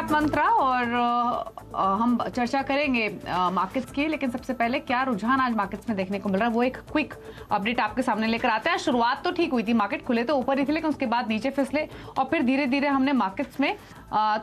Midcap मंत्रा और हम चर्चा करेंगे मार्केट्स की, लेकिन सबसे पहले क्या रुझान आज मार्केट्स में देखने को मिल रहा है वो एक क्विक अपडेट आपके सामने लेकर आते हैं। शुरुआत तो ठीक हुई थी, मार्केट खुले तो ऊपर ही थे, लेकिन उसके बाद नीचे फिसले और फिर धीरे धीरे हमने मार्केट्स में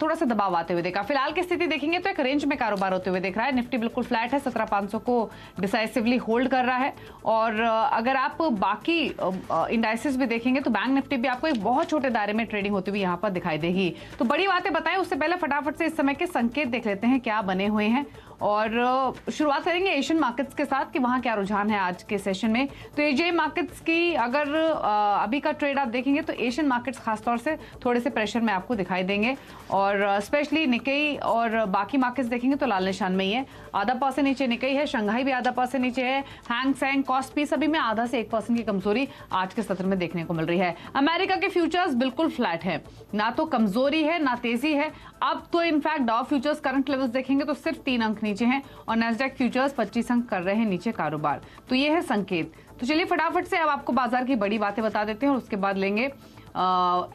थोड़ा सा दबाव आते हुए देखा। फिलहाल की स्थिति देखेंगे तो एक रेंज में कारोबार होते हुए दिख रहा है। निफ्टी बिल्कुल फ्लैट है, 17,500 को डिसाइसिवली होल्ड कर रहा है। और अगर आप बाकी इंडाइसेस भी देखेंगे तो बैंक निफ्टी भी आपको एक बहुत छोटे दायरे में ट्रेडिंग होती हुई यहाँ पर दिखाई देगी। तो बड़ी बातें बताएं उससे पहले फटाफट से इस समय के संकेत देख लेते हैं क्या बने हुए हैं, और शुरुआत करेंगे एशियन मार्केट्स के साथ कि वहां क्या रुझान है आज के सेशन में। तो एशियन मार्केट्स की अगर अभी का ट्रेड आप देखेंगे तो एशियन मार्केट्स खासतौर से थोड़े से प्रेशर में आपको दिखाई देंगे, और स्पेशली निकेई और बाकी मार्केट्स देखेंगे तो लाल निशान में ही है। आधा % नीचे निकेई है, शंघाई भी आधा % नीचे है, हैंग सेंग कॉस्पी सभी में आधा से 1% की कमजोरी आज के सत्र में देखने को मिल रही है। अमेरिका के फ्यूचर्स बिल्कुल फ्लैट है, ना तो कमजोरी है ना तेजी है। अब तो in fact Dow futures current levels देखेंगे तो सिर्फ 3 अंक नीचे हैं और नैस्डैक फ्यूचर्स 25 अंक कर रहे हैं नीचे कारोबार। तो ये है संकेत। तो चलिए फटाफट से अब आपको बाजार की बड़ी बातें बता देते हैं और उसके बाद लेंगे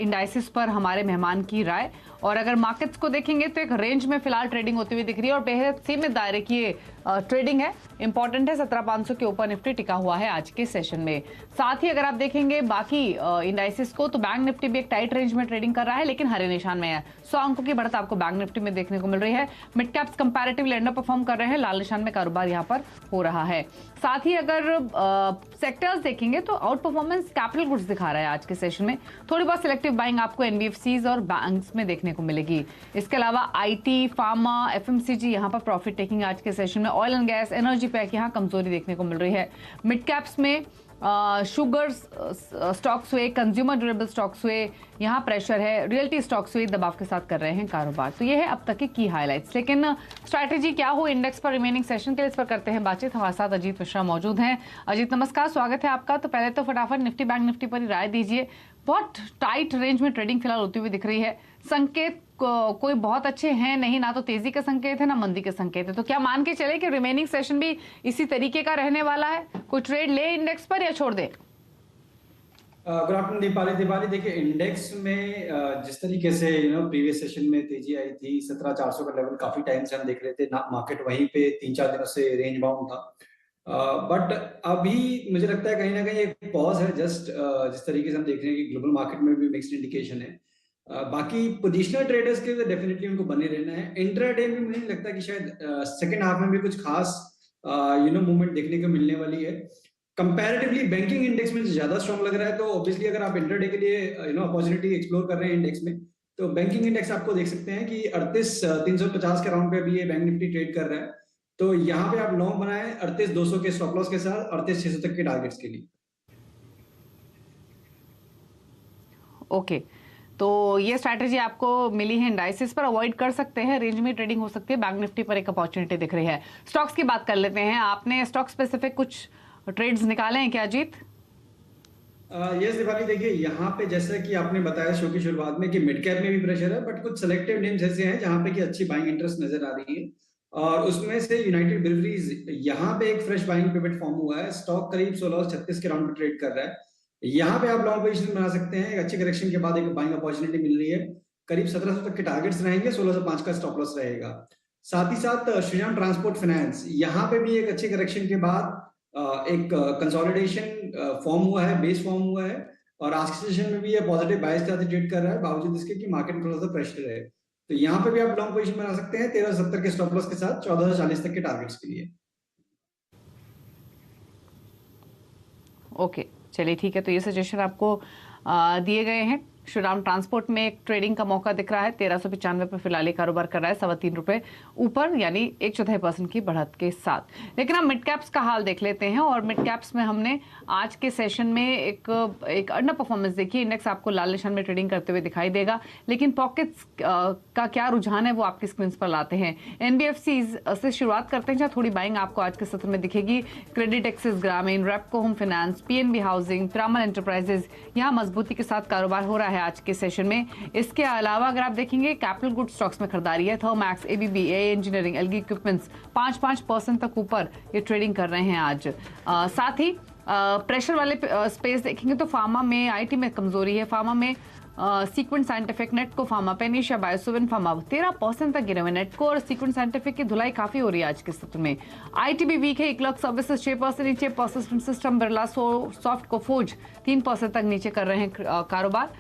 इंडाइसिस पर हमारे मेहमान की राय। और अगर मार्केट्स को देखेंगे तो एक रेंज में फिलहाल ट्रेडिंग होती हुई दिख रही है और बेहद सीमित दायरे की ट्रेडिंग है। इंपॉर्टेंट है, 17,500 के ऊपर निफ्टी टिका हुआ है आज के सेशन में। साथ ही अगर आप देखेंगे बाकी इंडाइसिस को तो बैंक निफ्टी भी एक टाइट रेंज में ट्रेडिंग कर रहा है, लेकिन हरे निशान में है। 100 अंकों की बढ़त आपको बैंक निफ्टी में देखने को मिल रही है। Mid caps comparatively under perform कर रहे हैं, लाल निशान में कारोबार यहाँ पर हो रहा है। साथ ही अगर सेक्टर्स देखेंगे तो आउट परफॉर्मेंस कैपिटल गुड्स दिखा रहा है आज के सेशन में। थोड़ी बहुत सिलेक्टिव बाइंग आपको एनबीएफसीज और बैंक्स में देखने को मिलेगी। इसके अलावा आईटी, फार्मा, एफएमसीजी यहाँ पर प्रॉफिट टेकिंग आज के सेशन में। Oil and gas, energy pack यहाँ कमजोरी देखने को मिल रही है। मिड कैप्स में शुगर स्टॉक्स हुए, कंज्यूमर ड्यूरेबल स्टॉक्स हुए, यहाँ प्रेशर है। रियल्टी स्टॉक्स हुए दबाव के साथ कर रहे हैं कारोबार। तो ये है अब तक की हाइलाइट्स। लेकिन स्ट्रैटेजी क्या हो इंडेक्स पर रिमेनिंग सेशन के लिए, इस पर करते हैं बातचीत। हमारे साथ अजीत मिश्रा मौजूद हैं। अजीत नमस्कार, स्वागत है आपका। तो पहले तो फटाफट निफ्टी बैंक निफ्टी पर ही राय दीजिए। बहुत टाइट रेंज में ट्रेडिंग फिलहाल होती हुई दिख रही है। संकेत कोई बहुत अच्छे हैं नहीं, ना तो तेजी के संकेत है ना मंदी के संकेत है। तो क्या मान के चले कि रिमेनिंग सेशन भी इसी तरीके का रहने वाला है? कोई ट्रेड ले इंडेक्स पर या छोड़ दे? गुड आफ्टरनून दीपाली देखिए, इंडेक्स में जिस तरीके से प्रीवियस सेशन में तेजी आई थी, 17,400 का लेवल काफी टाइम से हम देख रहे थे ना, मार्केट वहीं पे 3-4 दिनों से रेंज बाउंड था। बट अभी मुझे लगता है कहीं ना कहीं एक पॉज है। जस्ट जिस तरीके से हम देख रहे हैं कि ग्लोबल मार्केट में भी मिक्स्ड इंडिकेशन है। बाकी पोजिशनल ट्रेडर्स के लिए डेफिनेटली उनको बने रहना है। इंट्राडे में मुझे नहीं लगता कि शायद सेकेंड हाफ में भी कुछ खास मूवमेंट देखने को मिलने वाली है। कंपैरेटिवली बैंकिंग इंडेक्स में ज्यादा स्ट्रॉन्ग लग रहा है। तो ऑब्वियसली अगर आप इंट्राडे के लिए अपॉर्चुनिटी एक्सप्लोर कर रहे हैं इंडेक्स में, तो बैंकिंग इंडेक्स आपको देख सकते हैं कि 38,350 के राउंड पे भी ये बैंक निफ्टी ट्रेड कर रहा है। तो यहाँ पे आप लॉन्ग बनाए 38,200 के स्टॉप लॉस के साथ 38,600 तक के टारगेट्स के लिए। ओके, तो ये स्ट्रैटेजी आपको मिली है इंडाइसिस पर, अवॉइड कर सकते हैं, रेंज में ट्रेडिंग हो सकती है। बैंक निफ्टी पर एक अपॉर्चुनिटी दिख रही है। स्टॉक्स की बात कर लेते हैं। आपने स्टॉक स्पेसिफिक कुछ ट्रेड्स निकाले हैं क्या अजीत? यस दीपाली, देखिए यहाँ पे जैसा कि आपने बताया शो की शुरुआत में कि मिड कैप में भी प्रेशर है, बट कुछ सेलेक्टिव नेम्स ऐसे हैं जहाँ पे कि अच्छी बाइंग इंटरेस्ट नजर आ रही है। और उसमें से यूनाइटेड ब्रिवरीज, यहाँ पे एक फ्रेश बाइंग पिवट फॉर्म हुआ है। स्टॉक करीब 1636 के राउंड पे ट्रेड कर रहा है। यहाँ पे आप लॉन्ग पोजीशन बना सकते हैं। एक अच्छी करेक्शन के बाद एक बाइंग अपॉर्चुनिटी मिल रही है। करीब 1700 तक के टारगेट्स रहेंगे, 1605 का स्टॉप लॉस रहेगा। साथ ही साथ श्रीराम ट्रांसपोर्ट फाइनेंस, यहाँ पे भी एक अच्छी करेक्शन के बाद एक कंसोलिडेशन फॉर्म हुआ है, बेस फॉर्म हुआ है। और आज के सेशन में भी ये पॉजिटिव बायस के साथ ट्रेड कर रहा है, बावजूद इसके कि मार्केट थोड़ा सा प्रेशर है। तो यहाँ पे भी आप लॉन्ग पोजीशन बना सकते हैं 1370 के स्टॉप लॉस के साथ 1440 तक के टारगेट्स के लिए। ओके, चलिए ठीक है। तो ये सजेशन आपको दिए गए हैं। श्रीराम ट्रांसपोर्ट में एक ट्रेडिंग का मौका दिख रहा है। 1395 पर फिलहाल कारोबार कर रहा है, 3.25 रुपए ऊपर, यानी 1/4% की बढ़त के साथ। लेकिन हम मिड कैप्स का हाल देख लेते हैं। और मिड कैप्स में हमने आज के सेशन में एक अंडर परफॉर्मेंस देखी। इंडेक्स आपको लाल निशान में ट्रेडिंग करते हुए दिखाई देगा, लेकिन पॉकेट्स का क्या रुझान है वो आपकी स्क्रीन पर लाते हैं। एनबीएफसीज से शुरुआत करते हैं, जहाँ थोड़ी बाइंग आपको आज के सत्र में दिखेगी। क्रेडिट एक्सिस ग्रामीण, Repco home finance, PNB housing, Piramal enterprises, यहाँ मजबूती के साथ कारोबार हो रहा है आज के सेशन में। इसके अलावा अगर आप देखेंगे कैपिटल गुड स्टॉक्स में खरीदारी है। थर्मैक्स, एबीबी, एए इंजीनियरिंग, एलगी इक्विपमेंट्स 5% तक ऊपर ये ट्रेडिंग कर रहे हैं आज। साथ ही प्रेशर वाले स्पेस देखेंगे तो फार्मा में, आईटी में कमजोरी है। फार्मा में sequent scientific, नेटको pharma, panacea बायोसोविन pharma 13% तक गिरे हुए। नेटको और सीक्वेंट साइंटिफिक की धुलाई काफी हो रही है आज के सत्र में। आईटीबी वीक है, इक्लॉग सर्विसेज 6% नीचे, persistent system, Birla soft, Coforge 3% तक नीचे कर रहे हैं कारोबार।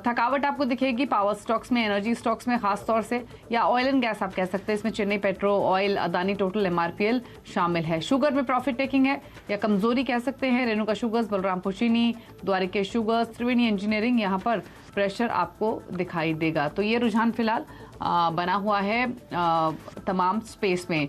थकावट आपको दिखेगी पावर स्टॉक्स में, एनर्जी स्टॉक्स में खास तौर से, या ऑयल एंड गैस आप कह सकते हैं, इसमें Chennai petro, oil, Adani total, MRPL शामिल है। शुगर में प्रॉफिट टेकिंग है या कमजोरी कह सकते हैं, रेणुका शुगर्स, बलरामपुर चीनी, द्वारिकेश शुगर्स, त्रिवेणी इंजीनियरिंग, यहाँ पर प्रेशर आपको दिखाई देगा। तो ये रुझान फिलहाल बना हुआ है तमाम स्पेस में।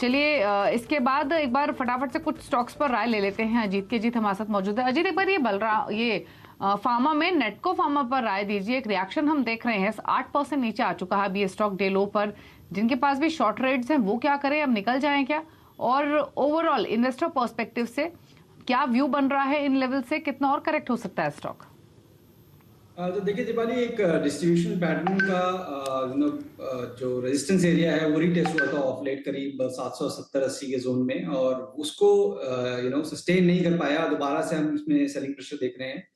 चलिए इसके बाद एक बार फटाफट से कुछ स्टॉक्स पर राय ले लेते हैं। अजीत के जीत हमारे साथ मौजूद है। अजीत, एक बार ये फार्मा में नेटको फार्मा पर राय दीजिए। एक रिएक्शन हम देख रहे हैं, 8% नीचे आ चुका है अभी ये स्टॉक डे लो पर। जिनके पास भी शॉर्ट रेट्स हैं वो क्या करें, अब निकल जाएं क्या? और ओवरऑल इन्वेस्टर पर्सपेक्टिव से क्या व्यू बन रहा है इन लेवल से, कितना और करेक्ट हो सकता है स्टॉक? तो देखिए दीपाली, एक डिस्ट्रीब्यूशन पैटर्न का जो रेजिस्टेंस एरिया है वो रीटेस्ट हुआ था ऑफ लेट करीब 770-80 के जोन में, और उसको सस्टेन नहीं कर पाया। दोबारा से हम इसमें सेलिंग प्रेशर देख रहे हैं।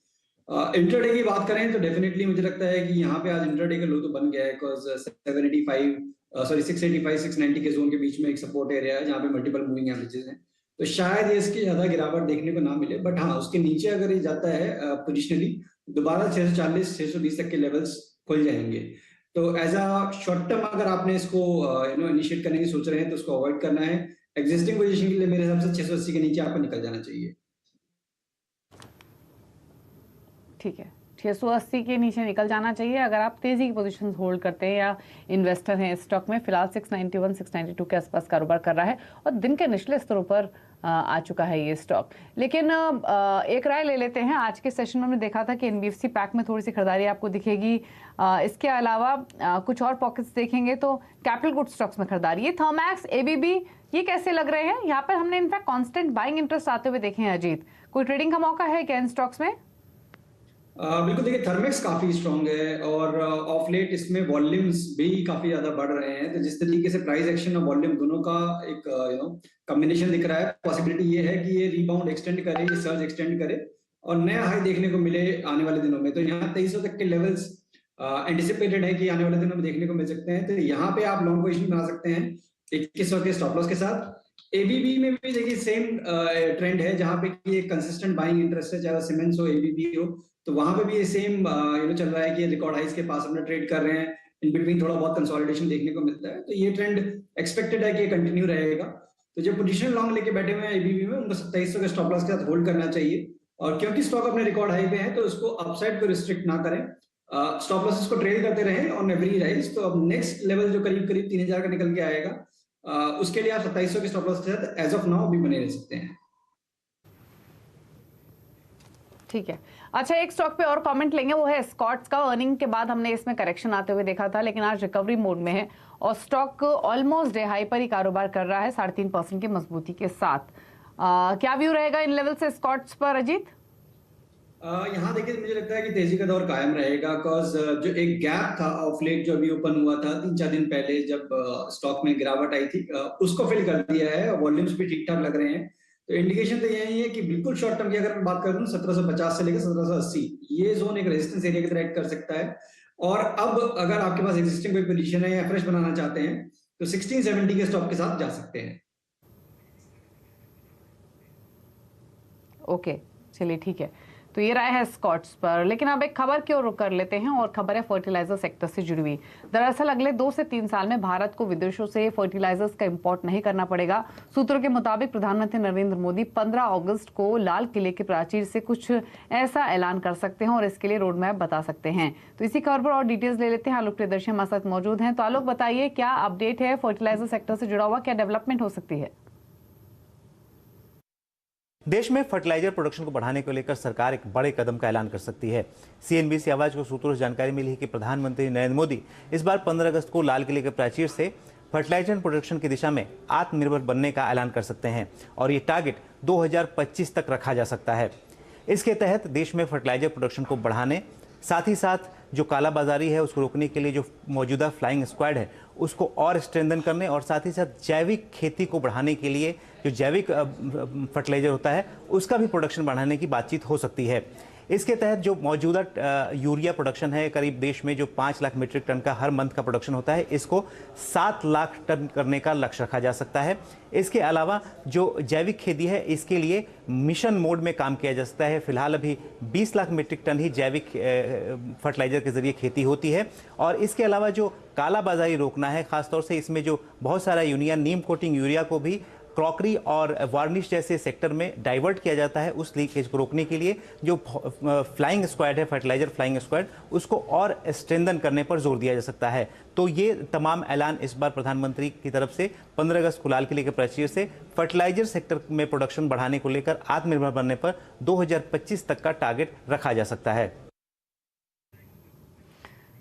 इंट्राडे की बात करें तो डेफिनेटली मुझे लगता है कि यहाँ पे आज इंट्राडे का लो तो बन गया है, बिकॉज 685-690 के जोन के बीच में एक सपोर्ट एरिया है जहाँ पे मल्टीपल मूविंग एवरेजेस हैं। तो शायद ये इसकी ज्यादा गिरावट देखने को ना मिले, बट हाँ उसके नीचे अगर ये जाता है पोजिशनली, दोबारा 640-620 तक के लेवल्स खुल जाएंगे। तो एज अ शॉर्ट टर्म अगर आपने इसको इनिशिएट करने की सोच रहे हैं तो उसको अवॉइड करना है। एग्जिस्टिंग पोजीशन के लिए मेरे हिसाब से 680 के नीचे आपको निकल जाना चाहिए। ठीक है, 680 के नीचे निकल जाना चाहिए अगर आप तेजी की पोजीशन होल्ड करते हैं या इन्वेस्टर हैं स्टॉक में। फिलहाल 691-692 के आसपास कारोबार कर रहा है और दिन के निचले स्तरों पर आ चुका है ये स्टॉक। लेकिन एक राय ले लेते हैं। आज के सेशन में हमने देखा था कि एनबीएफसी पैक में थोड़ी सी खरीदारी आपको दिखेगी। इसके अलावा कुछ और पॉकेट्स देखेंगे तो कैपिटल गुड स्टॉक्स में खरीदारी, ये थर्मैक्स, एबीबी, ये कैसे लग रहे हैं? यहाँ पर हमने इनफैक्ट कांस्टेंट बाइंग इंटरेस्ट आते हुए देखे हैं। अजीत, कोई ट्रेडिंग का मौका है क्या इन स्टॉक्स में? बिल्कुल, देखिए थर्मेक्स काफी स्ट्रांग है और ऑफ लेट इसमें वॉल्यूम्स भी काफी ज्यादा बढ़ रहे हैं। तो जिस तरीके से प्राइस एक्शन और वॉल्यूम दोनों का एक कॉम्बिनेशन दिख रहा है, पॉसिबिलिटी ये है कि ये रीबाउंड एक्सटेंड करे, ये सर्ज एक्सटेंड करे और नया हाई देखने को मिले आने वाले दिनों में। तो यहाँ 2300 तक के लेवल्स एंटिसिपेटेड है कि आने वाले दिनों में देखने को मिल सकते हैं। तो यहाँ पे आप लॉन्ग पोजीशन बना सकते हैं 2100 के स्टॉप लॉस के साथ। एबीबी में भी देखिए सेम ट्रेंड है, जहाँ पे कि एक कंसिस्टेंट बाइंग इंटरेस्ट है, चाहे सीमेंट्स हो, एबीबी हो। तो वहां पे भी ये सेम चल रहा है कि रिकॉर्ड हाइस के पास अपना ट्रेड कर रहे हैं। इन बिटवीन थोड़ा बहुत कंसोलिडेशन देखने को मिलता है। तो ये ट्रेंड एक्सपेक्टेड है कि ये कंटिन्यू रहेगा। तो जो पोजीशन लॉन्ग लेके बैठे हुए हैं एबीबी में, उनको 2700 के स्टॉप लॉस के साथ होल्ड करना चाहिए। और क्योंकि स्टॉक अपने रिकॉर्ड हाई पे है तो उसको अपसाइड को रिस्ट्रिक्ट ना करें, स्टॉप लॉसेस को ट्रेल करते रहें ऑन एवरी राइज। तो अब नेक्स्ट लेवल जो करीब 3000 का निकल के आएगा, उसके लिए आप 2700 के स्टॉप लॉस के साथ एज ऑफ नाउ भी बने रह सकते हैं। ठीक है, अच्छा एक स्टॉक पे और कमेंट लेंगे, वो है स्कॉट्स का। अर्निंग के बाद हमने इसमें करेक्शन आते हुए देखा था, लेकिन आज रिकवरी मोड में है और स्टॉक ऑलमोस्ट डे हाई पर ही कारोबार कर रहा है 3.5% की मजबूती के साथ। क्या व्यू रहेगा इन लेवल से स्कॉट्स पर अजीत? यहाँ देखिए मुझे लगता है कि तेजी का दौर कायम रहेगा, बिकॉज जो एक गैप था ऑफ लेट जो अभी ओपन हुआ था 3-4 दिन पहले जब स्टॉक में गिरावट आई थी, उसको फिल कर दिया है। वॉल्यूम्स भी ठीक ठाक लग रहे हैं। तो इंडिकेशन तो यही है कि बिल्कुल शॉर्ट टर्म की अगर मैं बात करूं 1750 से लेकर 1780 ये जोन एक रेजिस्टेंस एरिया की तरह एक्ट कर सकता है। और अब अगर आपके पास एग्जिस्टिंग कोई पोजीशन है या फ्रेश बनाना चाहते हैं तो 1670 के स्टॉप के साथ जा सकते हैं। ओके, चलिए ठीक है, तो ये राय है स्कॉट्स पर। लेकिन अब एक खबर की ओर रुख कर लेते हैं और खबर है फर्टिलाइजर सेक्टर से जुड़ी हुई। दरअसल अगले 2 से 3 साल में भारत को विदेशों से फर्टिलाइजर्स का इंपोर्ट नहीं करना पड़ेगा। सूत्रों के मुताबिक प्रधानमंत्री नरेंद्र मोदी 15 अगस्त को लाल किले के प्राचीर से कुछ ऐसा ऐलान कर सकते हैं और इसके लिए रोड मैप बता सकते हैं। तो इसी खबर पर और डिटेल्स ले लेते हैं। आलोक प्रियदर्शी हमारे साथ मौजूद हैं। तो आलोक बताइए, क्या अपडेट है फर्टिलाइजर सेक्टर से जुड़ा हुआ, क्या डेवलपमेंट हो सकती है? देश में फर्टिलाइजर प्रोडक्शन को बढ़ाने को लेकर सरकार एक बड़े कदम का ऐलान कर सकती है। सीएनबीसी आवाज को सूत्रों से जानकारी मिली है कि प्रधानमंत्री नरेंद्र मोदी इस बार 15 अगस्त को लाल किले के प्राचीर से फर्टिलाइजर प्रोडक्शन की दिशा में आत्मनिर्भर बनने का ऐलान कर सकते हैं और ये टारगेट 2025 तक रखा जा सकता है। इसके तहत देश में फर्टिलाइजर प्रोडक्शन को बढ़ाने, साथ ही साथ जो कालाबाजारी है उसको रोकने के लिए जो मौजूदा फ्लाइंग स्क्वाड है उसको और स्ट्रेंथन करने और साथ ही साथ जैविक खेती को बढ़ाने के लिए जो जैविक फर्टिलाइजर होता है उसका भी प्रोडक्शन बढ़ाने की बातचीत हो सकती है। इसके तहत जो मौजूदा यूरिया प्रोडक्शन है करीब देश में जो 5 लाख मीट्रिक टन का हर मंथ का प्रोडक्शन होता है, इसको 7 लाख टन करने का लक्ष्य रखा जा सकता है। इसके अलावा जो जैविक खेती है इसके लिए मिशन मोड में काम किया जा सकता है। फिलहाल अभी 20 लाख मीट्रिक टन ही जैविक फर्टिलाइजर के जरिए खेती होती है। और इसके अलावा जो कालाबाजारी रोकना है, खासतौर से इसमें जो बहुत सारा यूरिया, नीम कोटिंग यूरिया को भी क्रॉकरी और वार्निश जैसे सेक्टर में डाइवर्ट किया जाता है, उस लीकेज को रोकने के लिए जो फ्लाइंग स्क्वाड है, फर्टिलाइजर फ्लाइंग स्क्वाड, उसको और स्ट्रेंथन करने पर जोर दिया जा सकता है। तो ये तमाम ऐलान इस बार प्रधानमंत्री की तरफ से 15 अगस्त को लाल किले के प्राचीर से फर्टिलाइजर सेक्टर में प्रोडक्शन बढ़ाने को लेकर आत्मनिर्भर बनने पर 2025 तक का टारगेट रखा जा सकता है।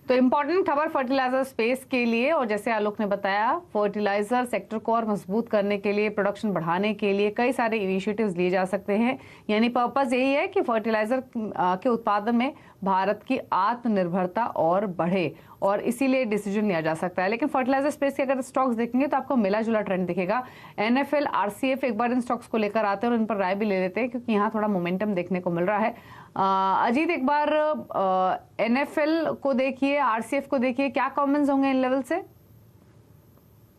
तो इम्पोर्टेंट खबर फर्टिलाइजर स्पेस के लिए, और जैसे आलोक ने बताया फर्टिलाइजर सेक्टर को और मजबूत करने के लिए, प्रोडक्शन बढ़ाने के लिए कई सारे इनिशिएटिव्स लिए जा सकते हैं। यानी पर्पस यही है कि फर्टिलाइजर के उत्पादन में भारत की आत्मनिर्भरता और बढ़े, और इसीलिए डिसीजन लिया जा सकता है। लेकिन फर्टिलाइजर स्पेस के अगर स्टॉक्स देखेंगे तो आपको मिला जुला ट्रेंड दिखेगा। एनएफएल, आरसीएफ एक बार इन स्टॉक्स को लेकर आते हैं और इन पर राय भी ले लेते हैं, क्योंकि यहाँ थोड़ा मोमेंटम देखने को मिल रहा है। अजीत, एक बार एनएफएल को देखिए, आरसीएफ को देखिए, क्या कमेंट्स होंगे इन लेवल से?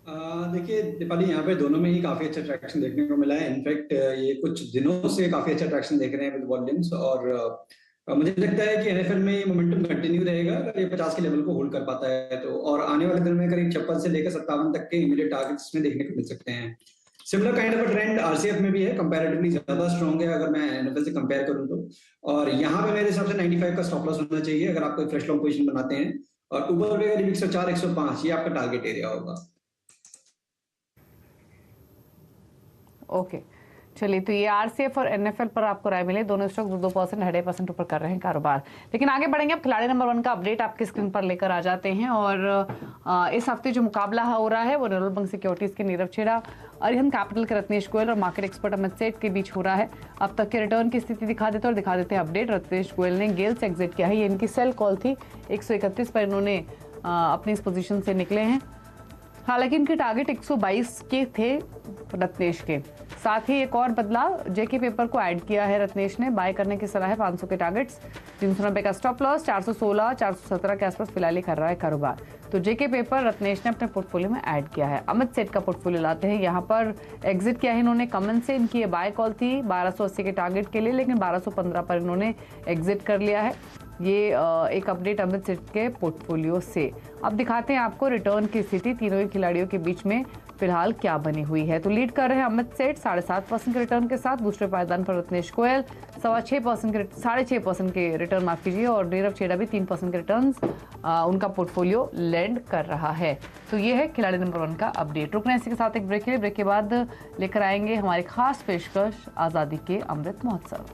देखिए दीपाली, यहाँ पे दोनों में ही काफी अच्छा ट्रैक्शन देखने को मिला है। इनफैक्ट ये कुछ दिनों से काफी अच्छा ट्रैक्शन देख रहे हैं विद वॉल्यूम्स, और मुझे लगता है कि एनएफएल में ये मोमेंटम कंटिन्यू रहेगा अगर ये 50 के लेवल को होल्ड कर पाता है तो, और आने वाले दिन में करीब 56 से लेकर 57 तक के इमीडिएट टारगेट्स में देखने को मिल सकते हैं। Similar kind of trend RCF में भी है, कंपैरेटिवली ज्यादा स्ट्रांग है अगर मैं एनएफएल से कंपेयर करूं तो। और यहाँ पे मेरे हिसाब से 95 का स्टॉप लॉस होना चाहिए अगर आप कोई फ्रेश लॉन्ग पोजीशन बनाते हैं, और ऊपर पे करीब 104 105 ये आपका टारगेट एरिया होगा। ओके, चलिए, तो ये आरसीएफ और एनएफएल पर आपको राय मिले। दोनों स्टॉक 2% 2.5% ऊपर कर रहे हैं कारोबार। लेकिन आगे बढ़ेंगे, अब खिलाड़ी नंबर 1 का अपडेट आपकी स्क्रीन पर लेकर आ जाते हैं। और इस हफ्ते जो मुकाबला हो रहा है वो निर्मल बैंक सिक्योरिटीज के नीरव छेड़ा, अरिहंत कैपिटल के रत्नेश गोयल और मार्केट एक्सपर्ट अमित सेठ के बीच हो रहा है। अब तक के रिटर्न की स्थिति दिखा देते हैं अपडेट। रत्नेश गोयल ने गेल से एग्जिट किया है, ये इनकी सेल कॉल थी। 131 पर इन्होंने अपनी इस पोजीशन से निकले हैं। हालांकि इनके टारगेट 122 के थे रत्नेश के। साथ ही एक और बदलाव, जेके पेपर को ऐड किया है रत्नेश ने। बाय करने की सलाह है 500 के टारगेट्स, 390 का स्टॉप लॉस, 416 417 के आसपास फिलहाल कर रहा है कारोबार। तो जेके पेपर रत्नेश ने अपने पोर्टफोलियो में ऐड किया है। अमित सेठ का पोर्टफोलियो लाते हैं, यहाँ पर एग्जिट किया है इन्होंने कमन से। इनकी ये बाय कॉल थी 1280 के टारगेट के लिए, लेकिन 1215 पर इन्होंने एग्जिट कर लिया है। ये एक अपडेट अमित सेठ के पोर्टफोलियो से। अब दिखाते हैं आपको रिटर्न की स्थिति तीनों ही खिलाड़ियों के बीच में फिलहाल क्या बनी हुई है। तो लीड कर रहे हैं अमित सेठ 7.5% के रिटर्न के साथ, दूसरे पायदान पर रत्नेश गोयल 6.5% के रिटर्न, माफ कीजिए, और नीरव छेड़ा भी 3% के रिटर्न उनका पोर्टफोलियो लैंड कर रहा है। तो ये है खिलाड़ी नंबर 1 का अपडेट। रुकना इसी के साथ एक ब्रेक है, ब्रेक के बाद लेकर आएंगे हमारी खास पेशकश आजादी के अमृत महोत्सव।